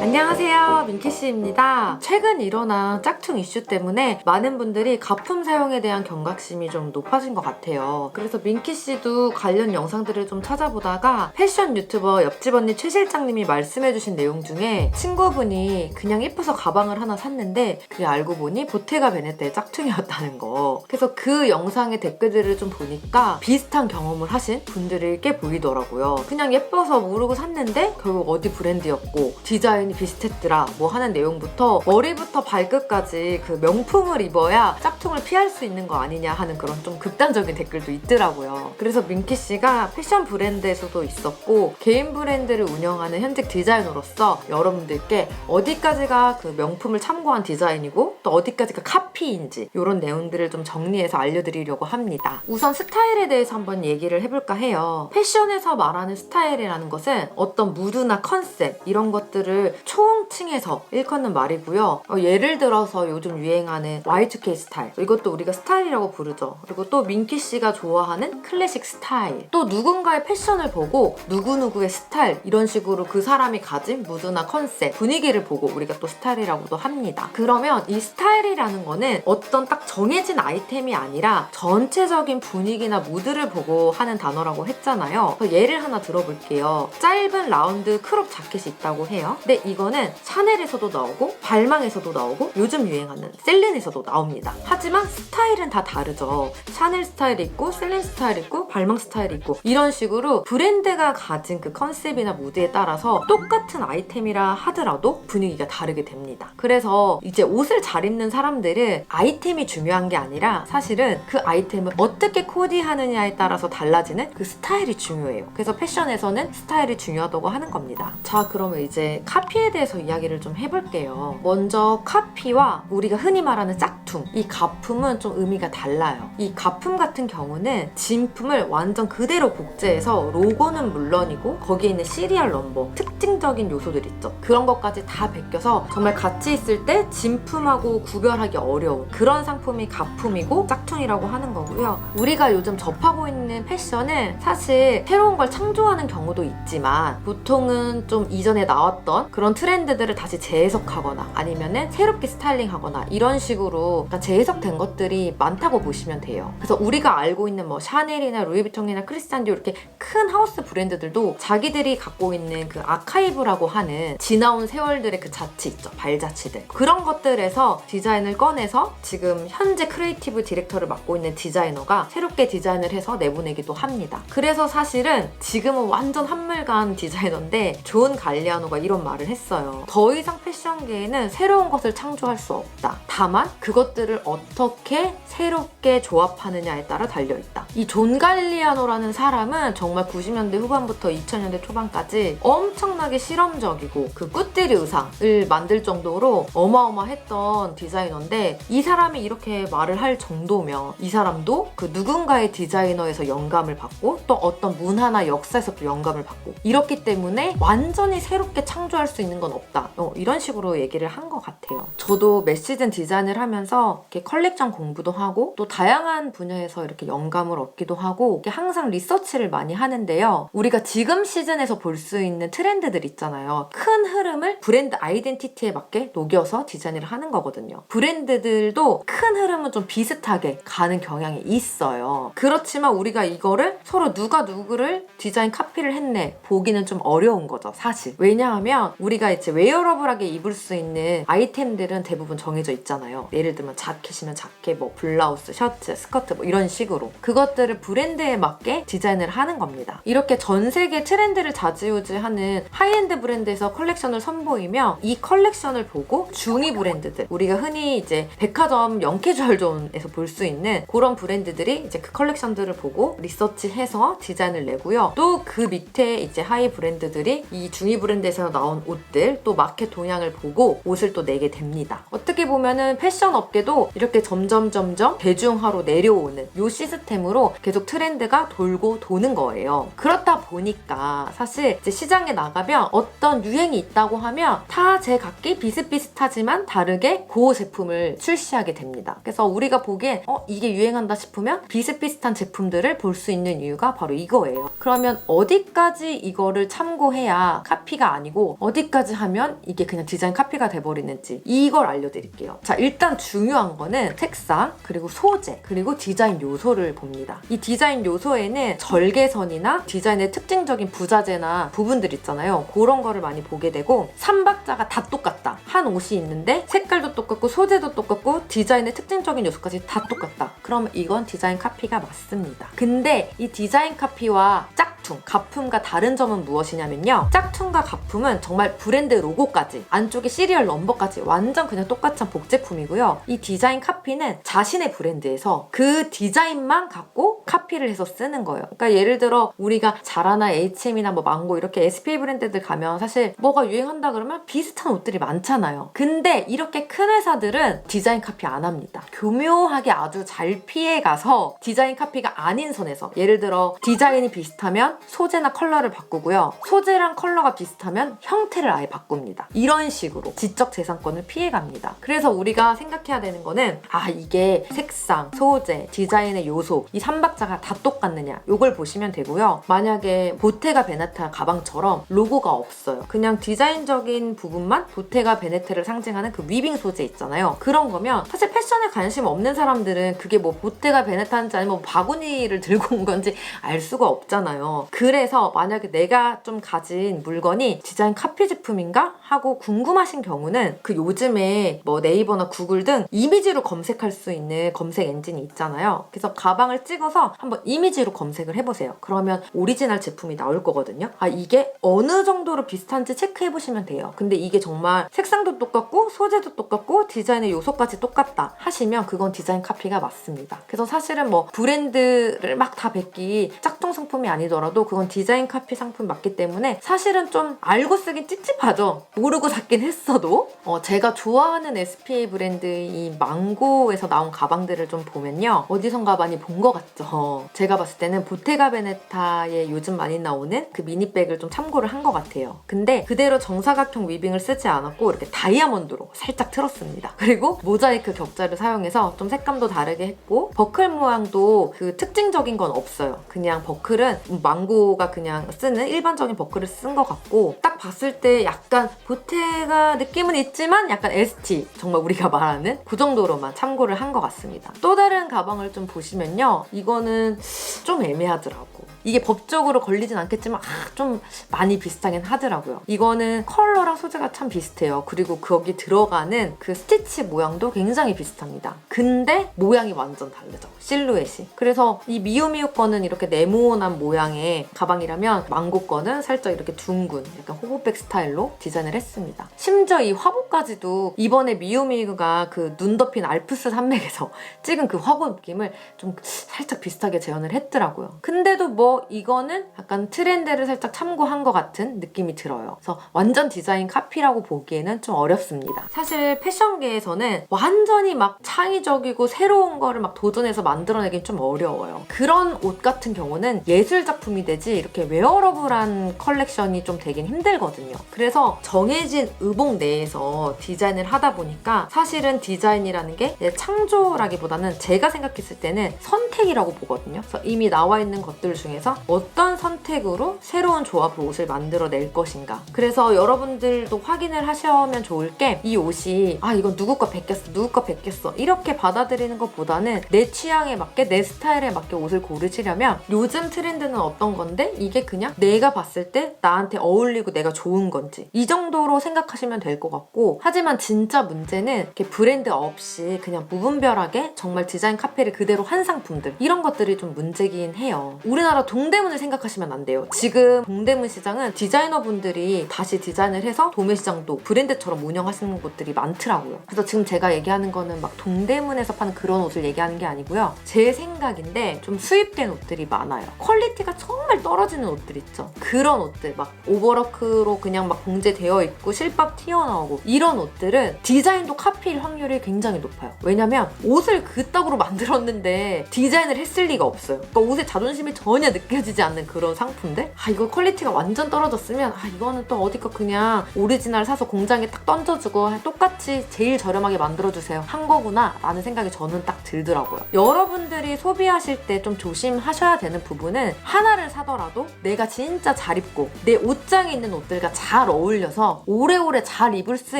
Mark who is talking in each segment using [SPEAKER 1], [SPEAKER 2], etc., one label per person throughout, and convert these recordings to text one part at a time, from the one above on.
[SPEAKER 1] 안녕하세요, 민키씨입니다. 최근 일어난 짝퉁 이슈 때문에 많은 분들이 가품 사용에 대한 경각심이 좀 높아진 것 같아요. 그래서 민키씨도 관련 영상들을 좀 찾아보다가 패션 유튜버 옆집 언니 최 실장님이 말씀해주신 내용 중에 친구분이 그냥 예뻐서 가방을 하나 샀는데 그게 알고 보니 보테가 베네테의 짝퉁이었다는 거. 그래서 그 영상의 댓글들을 좀 보니까 비슷한 경험을 하신 분들이 꽤 보이더라고요. 그냥 예뻐서 모르고 샀는데 결국 어디 브랜드였고 디자인이 비슷했더라 뭐 하는 내용부터 머리부터 발끝까지 그 명품을 입어야 짝퉁을 피할 수 있는 거 아니냐 하는 그런 좀 극단적인 댓글도 있더라고요. 그래서 민키씨가 패션 브랜드에서도 있었고 개인 브랜드를 운영하는 현직 디자이너로서 여러분들께 어디까지가 그 명품을 참고한 디자인이고 또 어디까지가 카피인지 이런 내용들을 좀 정리해서 알려드리려고 합니다. 우선 스타일에 대해서 한번 얘기를 해볼까 해요. 패션에서 말하는 스타일이라는 것은 어떤 무드나 컨셉 이런 것들을 총칭해서 일컫는 말이고요. 예를 들어서 요즘 유행하는 Y2K 스타일, 이것도 우리가 스타일이라고 부르죠. 그리고 또 민키씨가 좋아하는 클래식 스타일, 또 누군가의 패션을 보고 누구누구의 스타일 이런 식으로 그 사람이 가진 무드나 컨셉, 분위기를 보고 우리가 또 스타일이라고도 합니다. 그러면 이 스타일이라는 거는 어떤 딱 정해진 아이템이 아니라 전체적인 분위기나 무드를 보고 하는 단어라고 했잖아요. 예를 하나 들어볼게요. 짧은 라운드 크롭 자켓이 있다고 해요. 근데 이거는 샤넬에서도 나오고 발망에서도 나오고 요즘 유행하는 셀린에서도 나옵니다. 하지만 스타일은 다 다르죠. 샤넬 스타일이 있고 셀린 스타일이 있고 발망 스타일이 있고 이런 식으로 브랜드가 가진 그 컨셉이나 무드에 따라서 똑같은 아이템이라 하더라도 분위기가 다르게 됩니다. 그래서 이제 옷을 잘 입는 사람들은 아이템이 중요한 게 아니라 사실은 그 아이템을 어떻게 코디하느냐에 따라서 달라지는 그 스타일이 중요해요. 그래서 패션에서는 스타일이 중요하다고 하는 겁니다. 자, 그러면 이제 카피에 대해서 이야기를 좀 해볼게요. 먼저 카피와 우리가 흔히 말하는 짝퉁, 이 가품은 좀 의미가 달라요. 이 가품 같은 경우는 진품을 완전 그대로 복제해서 로고는 물론이고 거기에 있는 시리얼 넘버, 특징적인 요소들 있죠. 그런 것까지 다 베껴서 정말 같이 있을 때 진품하고 구별하기 어려운 그런 상품이 가품이고 짝퉁이라고 하는 거고요. 우리가 요즘 접하고 있는 패션은 사실 새로운 걸 창조하는 경우도 있지만 보통은 좀 이전에 나왔던 그런 트렌드들을 다시 재해석하거나 아니면은 새롭게 스타일링하거나 이런 식으로 재해석된 것들이 많다고 보시면 돼요. 그래서 우리가 알고 있는 뭐 샤넬이나 루이비통이나 크리스찬 디올 이렇게 큰 하우스 브랜드들도 자기들이 갖고 있는 그 아카이브라고 하는 지나온 세월들의 그 자취 있죠. 발자취들. 그런 것들에서 디자인을 꺼내서 지금 현재 크리에이티브 디렉터를 맡고 있는 디자이너가 새롭게 디자인을 해서 내보내기도 합니다. 그래서 사실은 지금은 완전 한물간 디자이너인데 존 갈리아노가 이런 말을 했어요. 더 이상 패션계에는 새로운 것을 창조할 수 없다. 다만 그것들을 어떻게 새롭게 조합하느냐에 따라 달려있다. 이 존 갈리아노라는 사람은 정말 90년대 후반부터 2000년대 초반까지 엄청나게 실험적이고 그 꾸띠리 의상을 만들 정도로 어마어마했던 디자이너인데 이 사람이 이렇게 말을 할 정도면 이 사람도 그 누군가의 디자이너에서 영감을 받고 또 어떤 문화나 역사에서 또 영감을 받고 이렇기 때문에 완전히 새롭게 창조할 수 있는 건 없다. 이런 식으로 얘기를 한 것 같아요. 저도 몇 시즌 디자인을 하면서 이렇게 컬렉션 공부도 하고 또 다양한 분야에서 이렇게 영감을 얻기도 하고 이렇게 항상 리서치를 많이 하는데요. 우리가 지금 시즌에서 볼 수 있는 트렌드들 있잖아요. 큰 흐름을 브랜드 아이덴티티에 맞게 녹여서 디자인을 하는 거거든요. 브랜드들도 큰 흐름은 좀 비슷하게 가는 경향이 있어요. 그렇지만 우리가 이거를 서로 누가 누구를 디자인 카피를 했네 보기는 좀 어려운 거죠, 사실. 왜냐하면 우리가 이제 웨어러블하게 입을 수 있는 아이템들은 대부분 정해져 있잖아요. 예를 들면 자켓이면 자켓, 뭐 블라우스, 셔츠, 스커트 뭐 이런 식으로 그것들을 브랜드에 맞게 디자인을 하는 겁니다. 이렇게 전 세계 트렌드를 좌지우지하는 하이엔드 브랜드에서 컬렉션을 선보이며 이 컬렉션을 보고 중위 브랜드들, 우리가 흔히 이제 백화점 영캐주얼존에서 볼 수 있는 그런 브랜드들이 이제 그 컬렉션들을 보고 리서치해서 디자인을 내고요. 또 그 밑에 이제 하이 브랜드들이 이 중위 브랜드에서 나온 옷들 또 마켓 동향을 보고 옷을 또 내게 됩니다. 어떻게 보면은 패션 업계도 이렇게 점점 대중화로 내려오는 이 시스템으로 계속 트렌드가 돌고 도는 거예요. 그렇다 보니까 사실 이제 시장에 나가면 어떤 유행이 있다고 하면 다 제각기 비슷비슷하지만 다르게 그 제품을 출시하게 됩니다. 그래서 우리가 보기엔 이게 유행한다 싶으면 비슷비슷한 제품들을 볼 수 있는 이유가 바로 이거예요. 그러면 어디까지 이거를 참고해야 카피가 아니고 어디까지 하면 이게 그냥 디자인 카피가 돼버리는지 이걸 알려드릴게요. 자, 일단 중요한 거는 색상, 그리고 소재, 그리고 디자인 요소를 봅니다. 이 디자인 요소에는 절개선이나 디자인의 특징적인 부자재나 부분들 있잖아요. 그런 거를 많이 보게 되고, 삼박자가 다 똑같다. 한 옷이 있는데 색깔도 똑같고 소재도 똑같고 디자인의 특징적인 요소까지 다 똑같다. 그러면 이건 디자인 카피가 맞습니다. 근데 이 디자인 카피와 짝퉁, 가품과 다른 점은 무엇이냐면요. 짝퉁과 가품은 정말 브랜드 로고까지, 안쪽에 시리얼 넘버까지 완전 그냥 똑같은 복제품이고요. 이 디자인 카피는 자신의 브랜드에서 그 디자인만 갖고 카피를 해서 쓰는 거예요. 그러니까 예를 들어 우리가 자라나 H&M이나 뭐 망고 이렇게 SPA 브랜드들 가면 사실 뭐가 유행한다 그러면 비슷한 옷들이 많잖아요. 근데 이렇게 큰 회사들은 디자인 카피 안 합니다. 교묘하게 아주 잘 피해가서 디자인 카피가 아닌 선에서, 예를 들어 디자인이 비슷하면 소재나 컬러를 바꾸고요. 소재랑 컬러가 비슷하면 형태를 아예 바꿉니다. 이런 식으로 지적재산권을 피해갑니다. 그래서 우리가 생각해야 되는 거는 이게 색상, 소재, 디자인의 요소, 이 삼박자가 다 똑같느냐, 이걸 보시면 되고요. 만약에 보테가 베네타 가방처럼 로고가 없어요. 그냥 디자인적인 부분만 보테가 베네타를 상징하는 그 위빙 소재 있잖아요. 그런 거면 사실 패션에 관심 없는 사람들은 그게 뭐 보테가 베네타인지 아니면 뭐 바구니를 들고 온 건지 알 수가 없잖아요. 그래서 만약에 내가 좀 가진 물건이 디자인 카피 제품인가 하고 궁금하신 경우는 그 요즘에 뭐 네이버나 구글 등 이미지로 검색할 수 있는 검색 엔진이 있잖아요. 그래서 가방을 찍어서 한번 이미지로 검색을 해보세요. 그러면 오리지널 제품이 나올 거거든요. 이게 어느 정도로 비슷한지 체크해보시면 돼요. 근데 이게 정말 색상도 똑같고 소재도 똑같고 디자인의 요소까지 똑같다 하시면 그건 디자인 카피가 맞습니다. 그래서 사실은 뭐 브랜드를 막 다 뱉기 짝퉁 상품이 아니더라도 그건 디자인 카피 상품이 맞기 때문에 사실은 좀 알고 쓰긴 찝찝하죠. 모르고 샀긴 했어도. 제가 좋아하는 SPA 브랜드 이 망고에서 나온 가방들을 좀 보면요. 어디선가 많이 본 것 같죠. 제가 봤을 때는 보테가 베네타에 요즘 많이 나오는 그 미니백을 좀 참고를 한 것 같아요. 근데 그대로 정사각형 위빙을 쓰지 않았고 이렇게 다이아몬드로 살짝 틀었습니다. 그리고 모자이크 격자를 사용해서 좀 색감도 다르게 했고, 버클 모양도 그 특징적인 건 없어요. 그냥 버클은 망고가 그냥 쓰는 일반적인 버클을 쓴 것 같고, 딱 봤을 때 약간 보테가 느낌은 있지만 약간 ST, 정말 우리가 말하는 그 정도로만 참고를 한 것 같습니다. 또 다른 가방을 좀 보시면요. 이거는 좀 애매하더라고. 이게 법적으로 걸리진 않겠지만 좀 많이 비슷하긴 하더라고요. 이거는 컬러랑 소재가 참 비슷해요. 그리고 거기 들어가는 그 스티치 모양도 굉장히 비슷합니다. 근데 모양이 완전 다르죠. 실루엣이. 그래서 이 미우미우 거는 이렇게 네모난 모양의 가방이라면 망고 거는 살짝 이렇게 둥근 약간 호보백 스타일로 디자인을 했습니다. 심지어 이 화보까지도 이번에 미우미우가 그 눈 덮인 알프스 산맥에서 찍은 그 화보 느낌을 좀 살짝 비슷하게 재현을 했더라고요. 근데도 뭐 이거는 약간 트렌드를 살짝 참고한 것 같은 느낌이 들어요. 그래서 완전 디자인 카피라고 보기에는 좀 어렵습니다. 사실 패션계에서는 완전히 막 창의적이고 새로운 거를 막 도전해서 만들어내긴 좀 어려워요. 그런 옷 같은 경우는 예술 작품이 되지 이렇게 웨어러블한 컬렉션이 좀 되긴 힘들거든요. 그래서 정해진 의복 내에서 디자인을 하다 보니까 사실은 디자인이라는 게 창조라기보다는 제가 생각했을 때는 선택이라고 보거든요. 그래서 이미 나와 있는 것들 중에서 어떤 선택으로 새로운 조합의 옷을 만들어낼 것인가. 그래서 여러분들도 확인을 하시면 좋을 게, 이 옷이 이건 누구 거 베꼈어, 누구 거 베꼈어 이렇게 받아들이는 것보다는 내 취향에 맞게, 내 스타일에 맞게 옷을 고르시려면 요즘 트렌드는 어떤 건데 이게 그냥 내가 봤을 때 나한테 어울리고 내가 좋은 건지, 이 정도로 생각하시면 될 것 같고, 하지만 진짜 문제는 이렇게 브랜드 없이 그냥 무분별하게 정말 디자인 카피를 그대로 한 상품들, 이런 것들이 좀 문제긴 해요. 우리나라 동대문을 생각하시면 안 돼요. 지금 동대문 시장은 디자이너분들이 다시 디자인을 해서 도매시장도 브랜드처럼 운영하시는 곳들이 많더라고요. 그래서 지금 제가 얘기하는 거는 막 동대문에서 파는 그런 옷을 얘기하는 게 아니고요. 제 생각인데 좀 수입된 옷들이 많아요. 퀄리티가 정말 떨어지는 옷들 있죠. 그런 옷들 막 오버워크로 그냥 막 봉제되어 있고 실밥 튀어나오고 이런 옷들은 디자인도 카피일 확률이 굉장히 높아요. 왜냐면 옷을 그따구로 만들었는데 디자인을 했을 리가 없어요. 그러니까 옷에 자존심이 전혀 느껴지지 않는 그런 상품들? 이거 퀄리티가 완전 떨어졌으면 이거는 또 어디 거 그냥 오리지널 사서 공장에 딱 던져주고 똑같이 제일 저렴하게 만들어주세요 한 거구나 라는 생각이 저는 딱 들더라고요. 여러분들이 소비하실 때 좀 조심하셔야 되는 부분은 하나를 사더라도 내가 진짜 잘 입고 내 옷장에 있는 옷들과 잘 어울려서 오래오래 잘 입을 수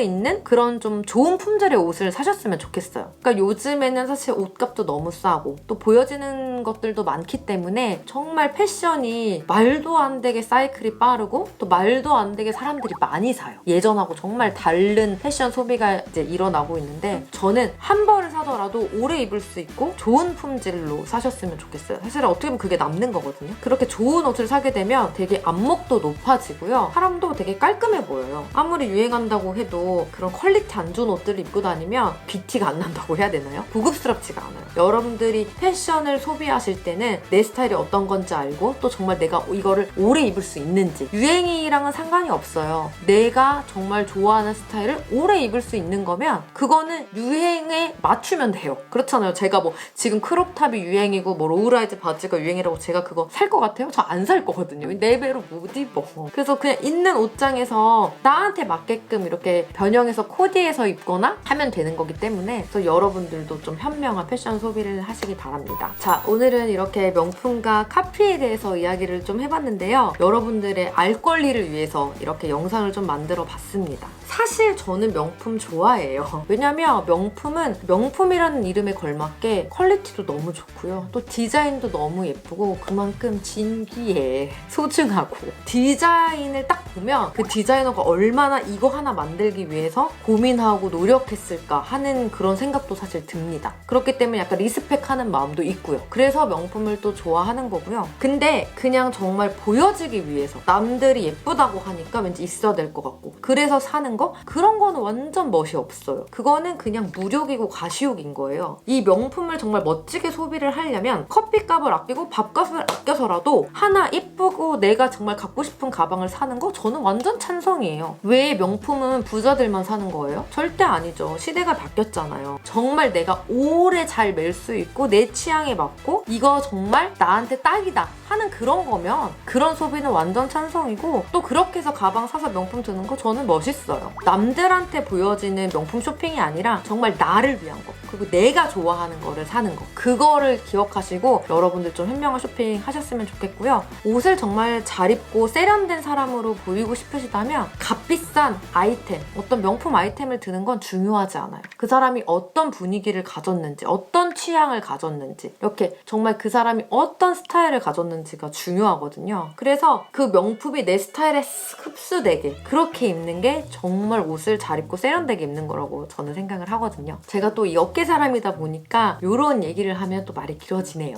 [SPEAKER 1] 있는 그런 좀 좋은 품질의 옷을 사셨으면 좋겠어요. 그러니까 요즘에는 사실 옷값도 너무 싸고 또 보여지는 것들도 많기 때문에 정말 패션이 말도 안 되게 사이클이 빠르고 또 말도 안 되게 사람들이 많이 사요. 예전하고 정말 다른 패션 소비가 이제 일어나고 있는데 저는 한 벌을 사더라도 오래 입을 수 있고 좋은 품질로 사셨으면 좋겠어요. 사실 어떻게 보면 그게 남는 거거든요. 그렇게 좋은 옷을 사게 되면 되게 안목도 높아지고요. 사람도 되게 깔끔해 보여요. 아무리 유행한다고 해도 그런 퀄리티 안 좋은 옷들을 입고 다니면 BT가 안 난다고 해야 되나요? 고급스럽지가 않아요. 여러분들이 패션을 소비하실 때는 내 스타일이 어떤 건지 알고 또 정말 내가 이거를 오래 입을 수 있는지 유행이랑은 상관이 없어요. 내가 정말 좋아하는 스타일을 오래 입을 수 있는 거면 그거는 유행에 맞추면 돼요. 그렇잖아요. 제가 뭐 지금 크롭탑이 유행이고 뭐 로우라이즈 바지가 유행이라고 제가 그거 살 것 같아요? 저 안 살 거거든요. 내 배로 못 입어. 그래서 그냥 있는 옷장에서 나한테 맞게끔 이렇게 변형해서 코디해서 입거나 하면 되는 거기 때문에 그래서 여러분들도 좀 현명한 패션 소비를 하시기 바랍니다. 자, 오늘은 이렇게 명품과 카피에 대해서 이야기를 좀 해봤는데요. 여러분들의 알 권리를 위해서 이렇게 영상을 좀 만들어 봤습니다. 사실 저는 명품 좋아해요. 왜냐면 명품은 명품이라는 이름에 걸맞게 퀄리티도 너무 좋고요. 또 디자인도 너무 예쁘고 그만큼 진귀해. 소중하고. 디자인을 딱 보면 그 디자이너가 얼마나 이거 하나 만들기 위해서 고민하고 노력했을까 하는 그런 생각도 사실 듭니다. 그렇기 때문에 약간 리스펙하는 마음도 있고요. 그래서 명품을 또 좋아하는 거고요. 근데 그냥 정말 보여지기 위해서 남들이 예쁘다고 하니까 왠지 있어야 될 것 같고 그래서 사는 거? 그런 거는 완전 멋이 없어요. 그거는 그냥 무력이고 가시욕인 거예요. 이 명품을 정말 멋지게 소비를 하려면 커피값을 아끼고 밥값을 아껴서라도 하나 이쁘고 내가 정말 갖고 싶은 가방을 사는 거 저는 완전 찬성이에요. 왜 명품은 부자들만 사는 거예요? 절대 아니죠. 시대가 바뀌었잖아요. 정말 내가 오래 잘 멜 수 있고 내 취향에 맞고 이거 정말 나한테 딱이다 하는 그런 거면 그런 소비는 완전 찬성이고 또 그렇게 해서 가방 사서 명품 드는 거 저는 멋있어요. 남들한테 보여지는 명품 쇼핑이 아니라 정말 나를 위한 거 그리고 내가 좋아하는 거를 사는 거 그거를 기억하시고 여러분들 좀 현명한 쇼핑 하셨으면 좋겠고요. 옷을 정말 잘 입고 세련된 사람으로 보이고 싶으시다면 값비싼 아이템 어떤 명품 아이템을 드는 건 중요하지 않아요. 그 사람이 어떤 분위기를 가졌는지 어떤 취향을 가졌는지 이렇게 정말 그 사람이 어떤 스타일을 가졌는지가 중요하거든요. 그래서 그 명품이 내 스타일에 흡수되게 그렇게 입는 게 정말 옷을 잘 입고 세련되게 입는 거라고 저는 생각을 하거든요. 제가 또 이 업계 사람이다 보니까 이런 얘기를 하면 또 말이 길어지네요.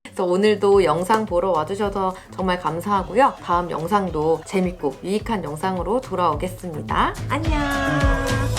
[SPEAKER 1] 그래서 오늘도 영상 보러 와주셔서 정말 감사하고요. 다음 영상도 재밌고 유익한 영상으로 돌아오겠습니다. 안녕!